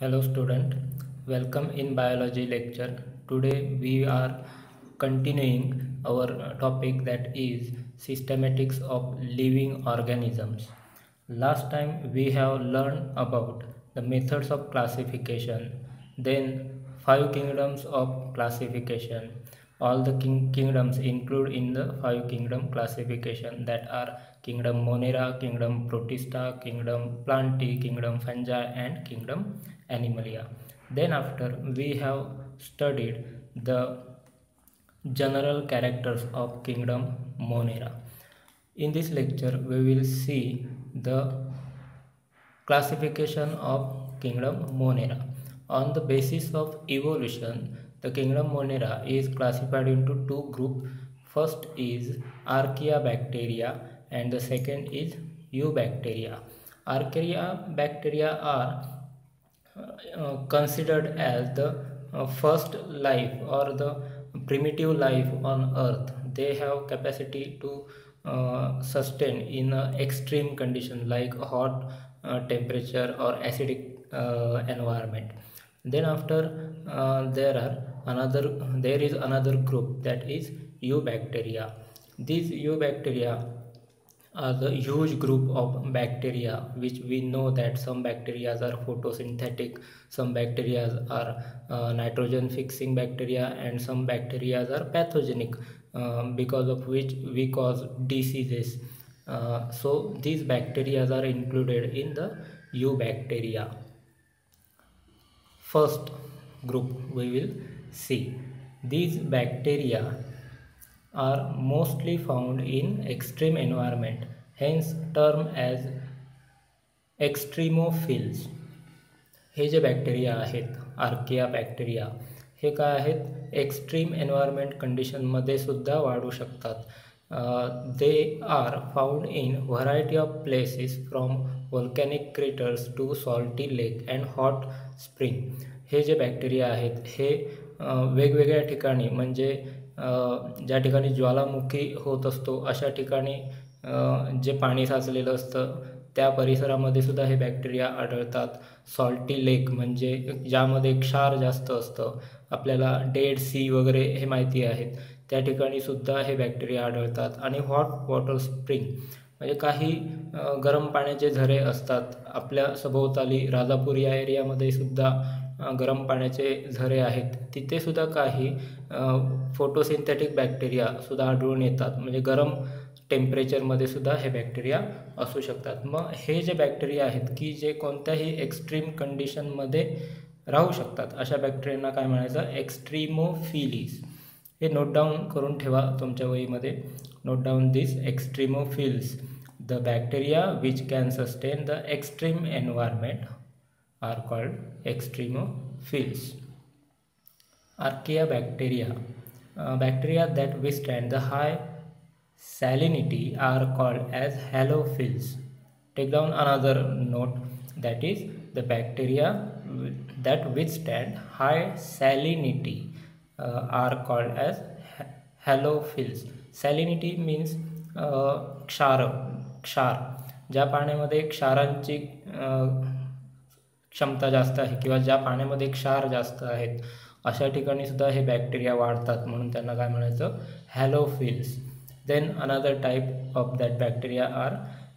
Hello student, welcome in biology lecture. Today we are continuing our topic that is systematics of living organisms. Last time we have learned about the methods of classification, then five kingdoms of classification. All the kingdoms include in the five kingdom classification that are kingdom Monera, kingdom Protista, kingdom Plantae, kingdom Fungi and kingdom Animalia. Then after we have studied the general characters of kingdom Monera. In this lecture we will see the classification of kingdom Monera. On the basis of evolution, the kingdom Monera is classified into two groups. First is Archaeobacteria and the second is Eubacteria. Archaeobacteria are considered as the first life or the primitive life on earth. They have capacity to sustain in extreme condition like hot temperature or acidic environment. Then after there is another group that is Eubacteria. These Eubacteria are the huge group of bacteria, which we know that some bacteria are photosynthetic, some bacteria are nitrogen fixing bacteria, and some bacteria are pathogenic, because of which we cause diseases. So these bacteria are included in the Eubacteria. First group we will see. These bacteria are mostly found in extreme environment, hence term as extremophiles. हे जे bacteria आहेत archaea bacteria हे काय आहेत extreme environment कंडिशनमध्ये सुद्धा वाढू शकतात. They are found in variety of places from volcanic craters to salty lake and hot spring. हे जे बॅक्टेरिया आहेत हे वेगवेगळ्या ठिकाणी म्हणजे ज्या ठिकाणी ज्वालामुखी होत असतो अशा ठिकाणी जे पाणी साचलेलं असतं त्या परिसरामध्ये सुद्धा हे बॅक्टेरिया आढळतात. सॉल्टी लेक म्हणजे ज्यामध्ये क्षार जास्त असतं, आपल्याला डेड सी वगैरे हे माहिती आहेत, त्या ठिकाणी सुद्धा हे बॅक्टेरिया आढळतात. आणि हॉट वॉटर स्प्रिंग म्हणजे काही गरम पाण्याचे झरे असतात आपल्या सभोवताली. राजापूर या एरियामध्ये सुद्धा गरम पाण्याचे झरे आहेत, तिथे सुद्धा काही फोटोसिंथेटिक बॅक्टेरिया सुद्धा आढळून येतात. म्हणजे गरम टेम्परेचरमध्ये सुद्धा हे बॅक्टेरिया असू शकतात. मग हे जे बॅक्टेरिया आहेत की जे कोणत्याही एक्स्ट्रीम कंडिशनमध्ये राहू शकतात अशा बॅक्टेरियांना काय म्हणायचं, एक्स्ट्रीमोफिलीज. हे नोट डाऊन करून ठेवा तुमच्या वहीमध्ये. Note down this extremophiles. The bacteria which can sustain the extreme environment are called extremophils. Archaeobacteria, bacteria that withstand the high salinity are called as halophils. Take down another note, that is the bacteria that withstand high salinity are called as halophils. Salinity means क्षार. ज्या पाण्यामध्ये क्षारांची क्षमता जास्त आहे किंवा ज्या पाण्यामध्ये क्षार जास्त आहेत अशा ठिकाणी सुद्धा हे बॅक्टेरिया वाढतात, म्हणून त्यांना काय म्हणायचं, halophiles. Then another type of that bacteria are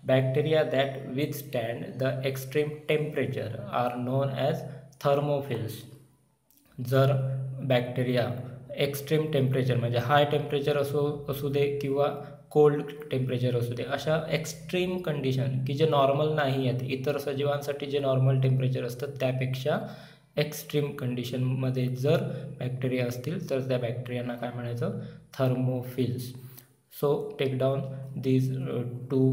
bacteria that withstand the extreme temperature are known as thermophiles. जर बॅक्टेरिया एक्स्ट्रीम टेम्परेचर म्हणजे हाय टेम्परेचर असू दे किंवा कोल्ड टेम्परेचर असू दे, अशा एक्स्ट्रीम कंडिशन की जे नॉर्मल नाही आहेत, इतर सजीवांसाठी जे नॉर्मल टेम्परेचर असतं त्यापेक्षा एक्स्ट्रीम कंडिशनमध्ये जर बॅक्टेरिया असतील तर त्या बॅक्टेरियांना काय म्हणायचं, thermophiles. So take down these two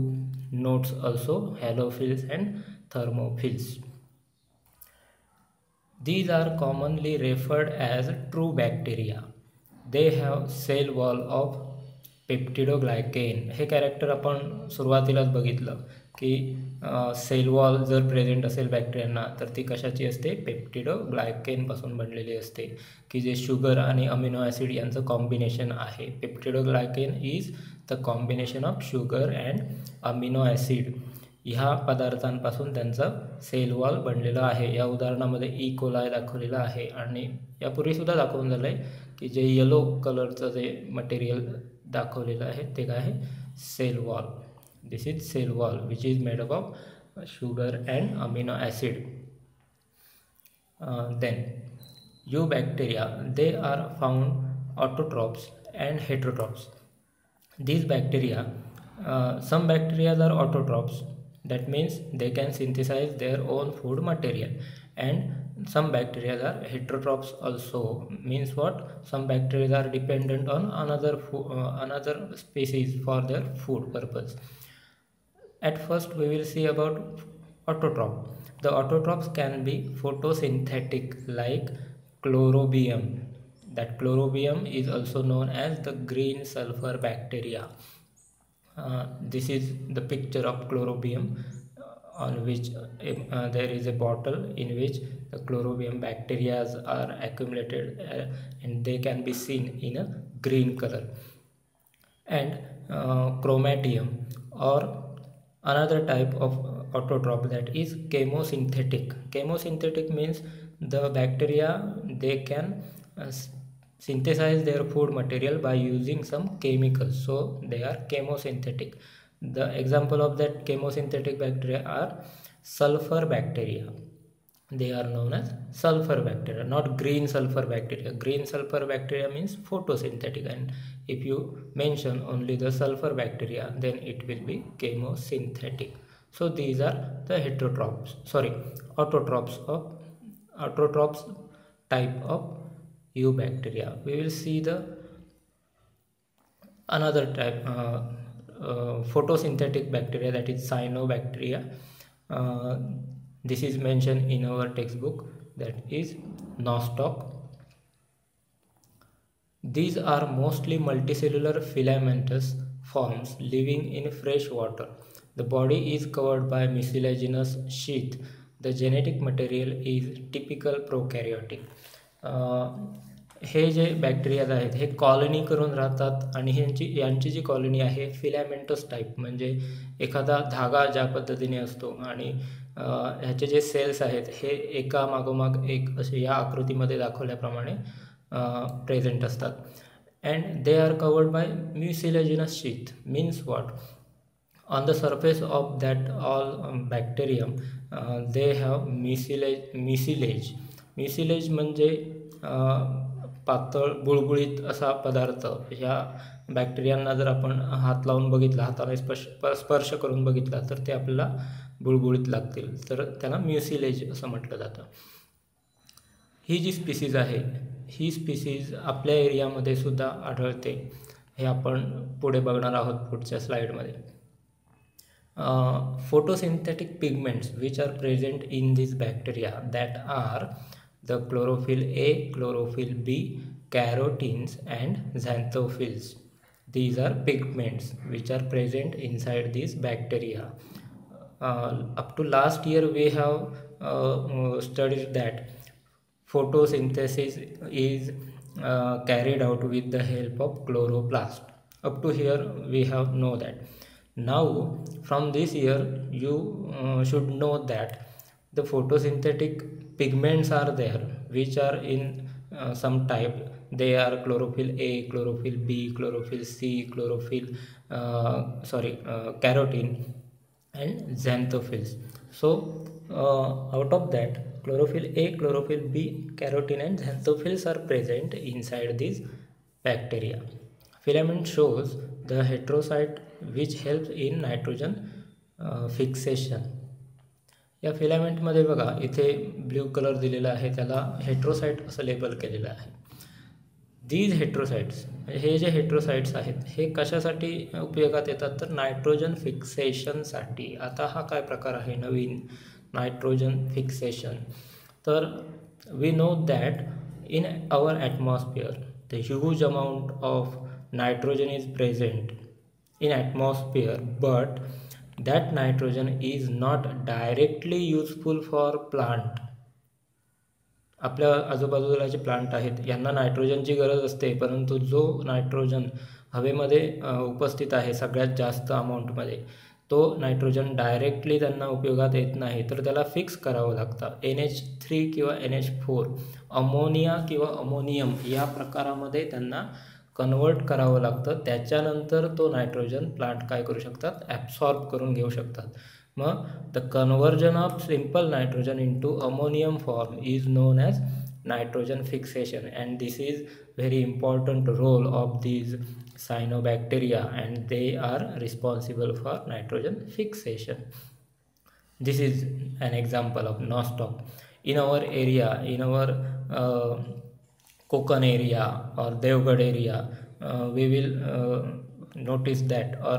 notes also, halophiles and thermophiles. These are commonly referred as true bacteria. They have cell wall of peptidoglycan. हे कॅरेक्टर आपण सुरुवातीलाच बघितलं की सेल वॉल जर प्रेझेंट असेल बॅक्टेरियांना तर ती कशाची असते, पेप्टिडोग्लायकेनपासून बनलेली असते, की जे शुगर आणि अमिनो ॲसिड यांचं कॉम्बिनेशन आहे. Peptidoglycan is the combination of sugar and amino acid. ह्या पदार्थांपासून त्यांचा सेल वॉल बनलेला आहे. या उदाहरणामध्ये ई कोलाय दाखवलेला आहे आणि यापूर्वीसुद्धा दाखवून झालं आहे की जे येलो कलरचं जे मटेरियल दाखवलेलं आहे ते काय आहे, cell wall. This is cell wall which is made up of sugar and amino acid. Then eubacteria, they are found autotrophs and heterotrophs. These bacteria, some bacteria are autotrophs, that means they can synthesize their own food material, and some bacteria are heterotrophs also, means what, some bacteria are dependent on another species for their food purpose. At first we will see about autotroph. The autotrophs can be photosynthetic like chlorobium. That chlorobium is also known as the green sulfur bacteria. This is the picture of chlorobium on which there is a bottle in which the chlorobium bacteria are accumulated and they can be seen in a green color. And chromatium or another type of autotroph, that is chemosynthetic. Chemosynthetic means the bacteria, they can synthesize their food material by using some chemicals, so they are chemosynthetic. The example of that chemosynthetic bacteria are sulfur bacteria. They are known as sulfur bacteria, not green sulfur bacteria. Green sulfur bacteria means photosynthetic, and if you mention only the sulfur bacteria, then it will be chemosynthetic. So these are the autotrophs type of eubacteria. We will see the another type, photosynthetic bacteria, that is cyanobacteria. This is mentioned in our textbook, that is nostoc. These are mostly multicellular filamentous forms living in fresh water. The body is covered by mucilaginous sheath. The genetic material is typical prokaryotic. हे जे bacterias आहेत हे colony करून राहतात आणि यांची जी colony आहे फिलामेंटस टाईप, म्हणजे एखादा धागा ज्या पद्धतीने असतो आणि ह्याचे जे सेल्स आहेत हे एका मागोमाग एक असे या आकृतीमध्ये दाखवल्याप्रमाणे प्रेझेंट असतात. And they are covered by mucilaginous sheath. Means what, on the surface of that all bacterium they have mucilage. Mucilage म्हणजे पातळ बुळबुळीत असा पदार्थ. ह्या बॅक्टेरियांना जर आपण हात लावून बघितला, हाताने स्पर्श करून बघितला तर ते आपल्याला बुळबुळीत लागतील, तर त्यांना म्युसिलेज असं म्हटलं जातं. ही जी स्पीसीज आहे ही स्पीसीज आपल्या एरियामध्ये सुद्धा आढळते. हे आपण पुढे बघणार आहोत पुढच्या स्लाइडमध्ये. Photosynthetic pigments which are present in these bacteria, that are the chlorophyll A, chlorophyll B, carotenes and xanthophylls. These are pigments which are present inside these bacteria. Up to last year we have studied that photosynthesis is carried out with the help of chloroplast. Up to here we have know that. Now from this year you should know that the photosynthetic pigments are there which are in some type. They are chlorophyll A, chlorophyll B, chlorophyll C, carotene and xanthophylls. So out of that, chlorophyll A, chlorophyll B, carotene and xanthophylls are present inside these bacteria. Filament shows the heterocyte which helps in nitrogen fixation. या फिलामेंटमध्ये बघा इथे blue colour दिलेला आहे, त्याला हेट्रोसाइट असं label केलेलं आहे. These हेट्रोसाइट्स, हे जे हेट्रोसाइट्स आहेत हे कशासाठी उपयोगात येतात तर नायट्रोजन फिक्सेशनसाठी. आता हा काय प्रकार आहे नवीन, नायट्रोजन फिक्सेशन. तर we know that in our atmosphere the huge amount of nitrogen is present in atmosphere, but that nitrogen is not directly useful for plant. आपल्या आजूबाजूला जे प्लांट आहेत यांना नायट्रोजनची गरज असते, परंतु जो नायट्रोजन हवेमध्ये उपस्थित आहे सगळ्यात जास्त अमाऊंटमध्ये तो नायट्रोजन डायरेक्टली त्यांना उपयोगात येत नाही, तर त्याला फिक्स करावं लागतं. NH3 किंवा NH4 अमोनिया किंवा अमोनियम या प्रकारामध्ये त्यांना कन्वर्ट करावं लागतं. त्याच्यानंतर तो नायट्रोजन प्लांट काय करू शकतात, ॲब्सॉर्ब करून घेऊ शकतात. मग the conversion of simple nitrogen into ammonium form is known as nitrogen fixation, and this is very important role of these cyanobacteria, and they are responsible for nitrogen fixation. This is an example of nostoc. In our area, in our Konkan area or Devgarh area, we will notice that, or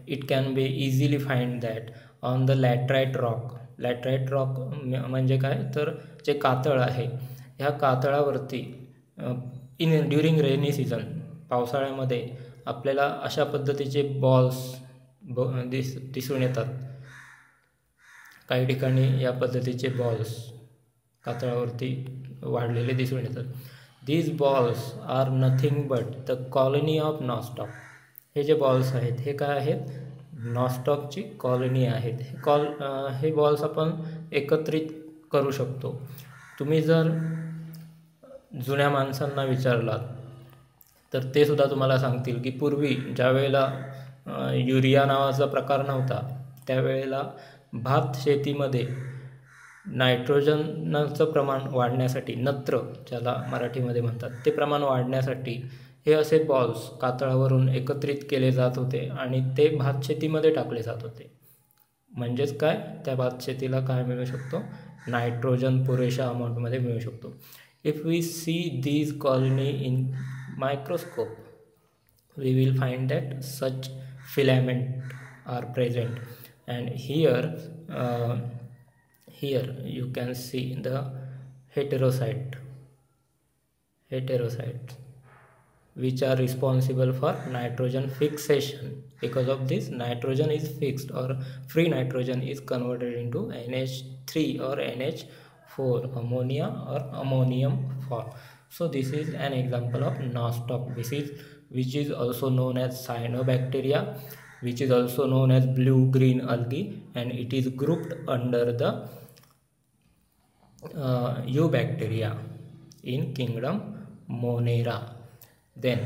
it can be easily find that on the laterite rock. Laterite rock म्हणजे काय, तर जे कातळ आहे, ह्या कातळावरती during rainy season, पावसाळ्यामध्ये आपल्याला अशा पद्धतीचे balls दिसून येतात. काही ठिकाणी या पद्धतीचे बॉल्स कातळावरती वाढलेले दिसून येतात. These balls are nothing but the colony of Nostoc. हे जे बॉल्स आहेत हे काय आहेत, नॉस्टॉकची कॉलनी आहेत. हे बॉल्स आपण एकत्रित करू शकतो. तुम्ही जर जुन्या माणसांना विचारलात तर ते सुद्धा तुम्हाला सांगतील की पूर्वी ज्या वेळेला युरिया नावाचा प्रकार नव्हता, त्यावेळेला भात शेतीमध्ये नायट्रोजनचं प्रमाण वाढण्यासाठी, नत्र ज्याला मराठीमध्ये म्हणतात, ते प्रमाण वाढण्यासाठी हे असे बॉल्स कातळावरून एकत्रित केले जात होते आणि ते भात शेतीमध्ये टाकले जात होते. म्हणजेच काय, त्या भात शेतीला काय मिळू शकतो, नायट्रोजन पुरेशा अमाऊंटमध्ये मिळू शकतो. If we see these colony in microscope, we will find that such filament are present, and here you can see the heterocytes which are responsible for nitrogen fixation. Because of this, nitrogen is fixed, or free nitrogen is converted into NH3 or NH4, ammonia or ammonium form. So this is an example of nostoc, which is also known as cyanobacteria, which is also known as blue-green algae, and it is grouped under the eubacteria in kingdom Monera. Then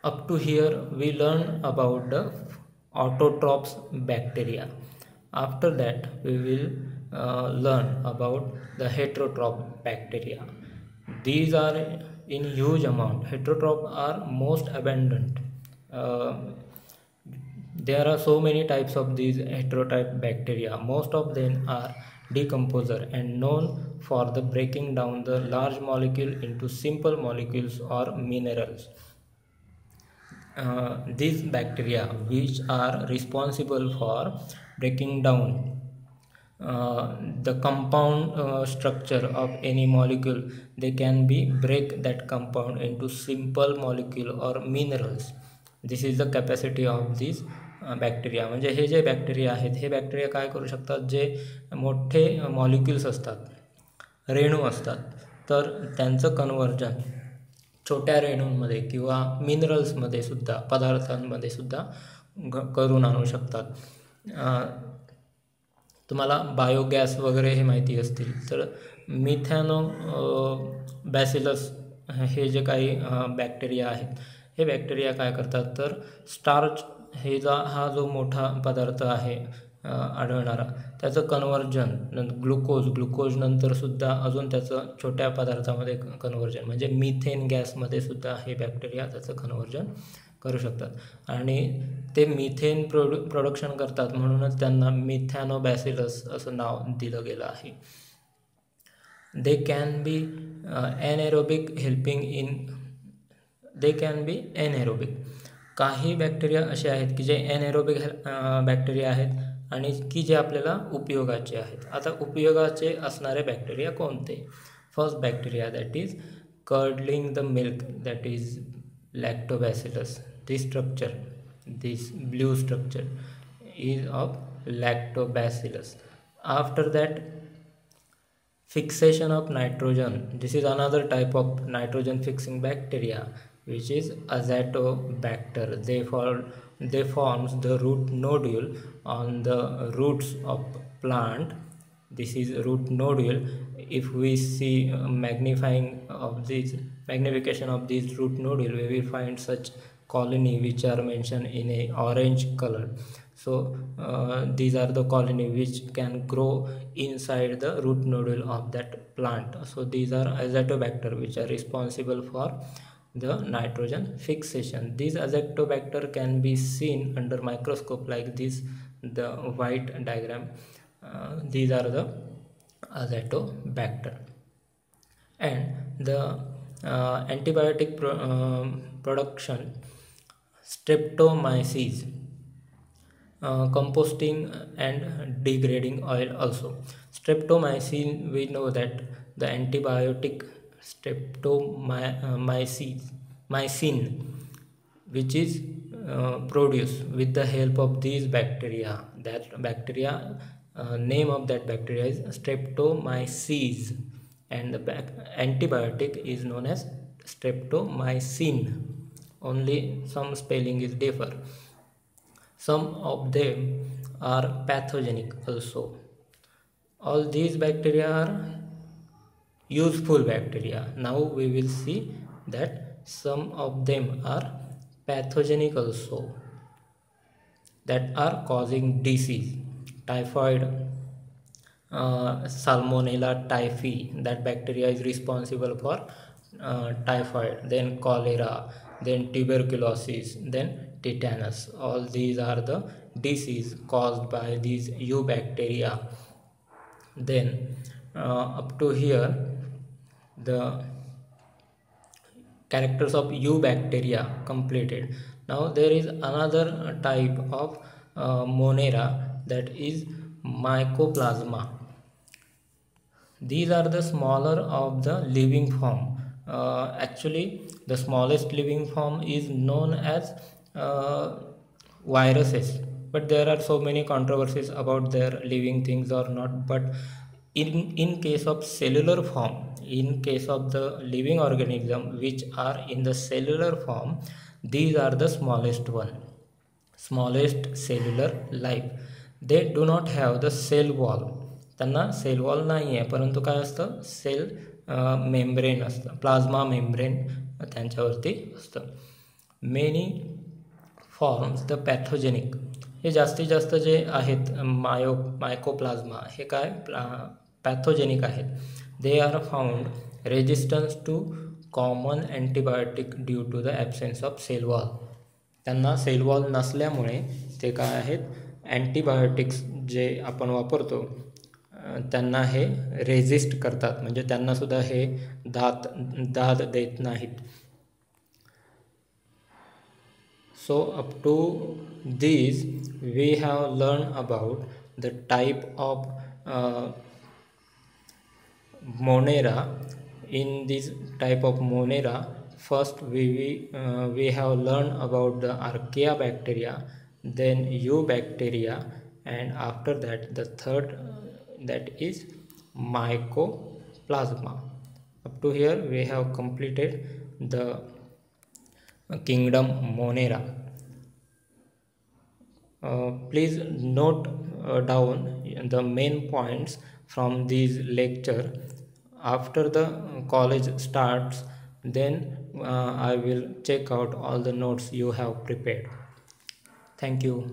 up to here we learn about the autotrophs bacteria. After that we will learn about the heterotroph bacteria. These are in huge amount. Heterotroph are most abundant. There are so many types of these heterotroph bacteria. Most of them are decomposer and known for the breaking down the large molecule into simple molecules or minerals. These bacteria, which are responsible for breaking down the compound structure of any molecule, they can be break that compound into simple molecule or minerals. This is the capacity of these bacteria. म्हणजे हे जे bacteria आहेत, हे bacteria काय करू शकतात, जे मोठे molecules असतात, रेणू असतात, तर त्यांचं कन्वर्जन छोट्या रेणूंमध्ये किंवा मिनरल्समध्ये सुद्धा, पदार्थांमध्ये सुद्धा करून आणू शकतात. तुम्हाला बायोगॅस वगैरे हे माहिती असतील, तर मिथॅनो बॅसिलस हे जे काही बॅक्टेरिया आहेत, हे बॅक्टेरिया काय करतात, तर स्टार्च हा जो मोठा पदार्थ आहे आढळणारा, त्याचं कन्वर्जन ग्लुकोज नंतर सुद्धा अजून त्याचं छोट्या पदार्थामध्ये कन्वर्जन, म्हणजे मिथेन गॅसमध्ये सुद्धा हे बॅक्टेरिया त्याचं कन्वर्जन करू शकतात. आणि ते मिथेन प्रोडक्शन करतात, म्हणूनच त्यांना मिथॅनोबॅसिलस असं नाव दिलं गेलं आहे. They can be anaerobic. काही बॅक्टेरिया असे आहेत की जे एनएरोबिक बॅक्टेरिया आहेत आणि की जे आपल्याला उपयोगाचे आहेत. आता उपयोगाचे असणारे बॅक्टेरिया कोणते? First bacteria, that is curdling the milk, that is lactobacillus. This blue structure is of lactobacillus. After that, fixation of nitrogen. This is another type of nitrogen fixing bacteria, which is Azotobacter. They forms the root nodule on the roots of plant. This is root nodule. If we see magnification of this root nodule, we will find such colony which are mentioned in a orange color. So these are the colony which can grow inside the root nodule of that plant. So these are Azotobacter, which are responsible for the nitrogen fixation. These Azotobacter can be seen under microscope like this, the white diagram. These are the Azotobacter. And the antibiotic production, streptomyces, composting and degrading oil also. Streptomycin, we know that the antibiotic streptomycin, which is produced with the help of these bacteria. That bacteria, name of that bacteria is streptomyces, and the antibiotic is known as streptomycin. Only some spelling is differ. Some of them are pathogenic also. All these bacteria are useful bacteria. Now we will see that some of them are pathogenic also, that are causing disease. Typhoid, Salmonella typhi, that bacteria is responsible for typhoid. Then cholera, then tuberculosis, then tetanus. All these are the disease caused by these eubacteria. Then up to here the characters of eubacteria completed. Now there is another type of Monera, that is Mycoplasma. These are the smaller of the living form. Actually, the smallest living form is known as viruses, but there are so many controversies about their living things or not. But in case of cellular form, in case of the living organism which are in the cellular form, these are the smallest one, smallest cellular life. They do not have the cell wall. त्यांना cell wall नाही आहे, परंतु काय असतं, cell membrane असतं, plasma membrane त्यांच्यावरती असतं. Many forms the pathogenic, हे जास्तीत जास्त जे आहेत मायकोप्लाझ्मा, हे काय पॅथोजेनिक आहेत. They are found resistance to common antibiotic due to the absence of cell wall. त्यांना सेल वॉल नसल्यामुळे ते काय आहेत, अँटीबायोटिक्स जे आपण वापरतो त्यांना हे रेजिस्ट करतात, म्हणजे त्यांनासुद्धा हे दाद देत नाहीत. So up to this we have learn about the type of Monera. In this type of Monera, first we have learned about the Archaea bacteria, then Eubacteria, and after that the third, that is Mycoplasma. Up to here we have completed the kingdom Monera. Please note down the main points from this lecture. After the college starts, then I will check out all the notes you have prepared. Thank you.